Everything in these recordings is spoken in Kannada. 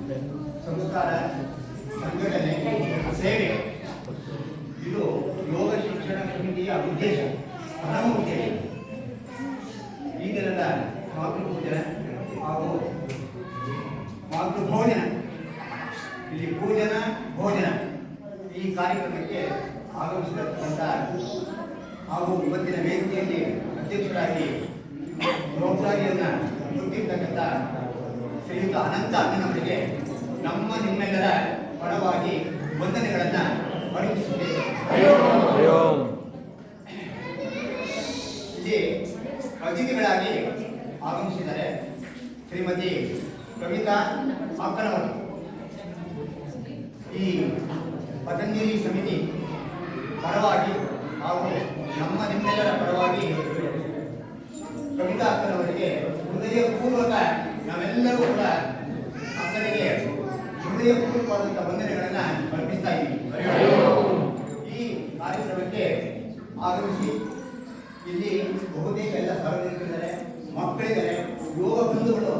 ಸಂಸ್ಕಾರ, ಸಂಘಟನೆ, ಸೇವೆ ಇದು ಯೋಗ ಶಿಕ್ಷಣ ಸಮಿತಿಯ ಉದ್ದೇಶ, ಪ್ರಥಮ ಉದ್ದೇಶ. ಈ ದಿನದ ಮಾತೃಪೂಜನ ಹಾಗೂ ಮಾತೃಭೋಜನ, ಇಲ್ಲಿ ಪೂಜನ ಭೋಜನ ಈ ಕಾರ್ಯಕ್ರಮಕ್ಕೆ ಆಗಮಿಸಿರತಕ್ಕಂಥ ಹಾಗೂ ಇವತ್ತಿನ ವೇದಿಕೆಯಲ್ಲಿ ಅಧ್ಯಕ್ಷರಾಗಿ ಜವಾಬ್ದಾರಿಯನ್ನು ಕೊಟ್ಟಿರ್ತಕ್ಕಂಥ ಶ್ರೀಯುತ ಅನಂತ ಅಣ್ಣನವರಿಗೆ ನಮ್ಮ ನಿಮ್ಮೆಲ್ಲರ ಪರವಾಗಿ ವಂದನೆಗಳನ್ನು ಅರ್ಪಿಸುತ್ತೇವೆ. ಇಲ್ಲಿ ಅತಿಥಿಗಳಾಗಿ ಆಗಮಿಸಿದ್ದಾರೆ ಶ್ರೀಮತಿ ಕವಿತಾ ಅಕ್ಕನವರು. ಈ ಪತಂಜಲಿ ಸಮಿತಿ ಪರವಾಗಿ ಹಾಗೂ ನಮ್ಮ ನಿಮ್ಮೆಲ್ಲರ ಪರವಾಗಿ ಕವಿತಾ ಅಕ್ಕನವರಿಗೆ ಹೃದಯಪೂರ್ವಕ ನಾವೆಲ್ಲರೂ ಕೂಡ ಅಕ್ಕನಿಗೆ ಹೃದಯಪೂರ್ವಕವಾದಂತಹ ವಂದನೆಗಳನ್ನು ಅರ್ಪಿಸ್ತಾ ಇದ್ದೀವಿ. ಈ ಕಾರ್ಯಕ್ರಮಕ್ಕೆ ಆಗಮಿಸಿ ಇಲ್ಲಿ ಬಹುತೇಕ ಎಲ್ಲ ಸಾರ್ವಜನಿಕರಿದ್ದಾರೆ, ಮಕ್ಕಳಿದ್ದಾರೆ, ಯೋಗ ಬಂಧುಗಳು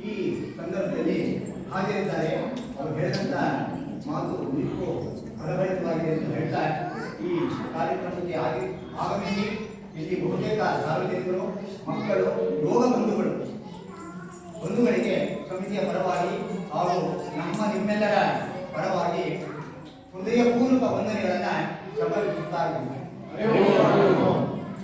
ಈ ಸಂದರ್ಭದಲ್ಲಿ ಹಾಜರಿದ್ದಾರೆ. ಅವರು ಹೇಳಿದಂಥ ಮಾತು ನಿಜಕ್ಕೂ ಫಲಭರಿತವಾಗಿದೆ ಎಂದು ಹೇಳ್ತಾ ಈ ಕಾರ್ಯಕ್ರಮಕ್ಕೆ ಆಗಮಿಸಿ ಇಲ್ಲಿ ಬಹುತೇಕ ಸಾರ್ವಜನಿಕರು, ಮಕ್ಕಳು, ಯೋಗ ಬಂಧುಗಳಿಗೆ ಸಮಿತಿಯ ಪರವಾಗಿ ಹಾಗೂ ನಮ್ಮ ನಿಮ್ಮೆಲ್ಲರ ಪರವಾಗಿ ಹೃದಯಪೂರ್ವಕ ವಂದನೆಗಳನ್ನು ಸಮರ್ಪಿಸುತ್ತಾ ಇದ್ದೀವಿ.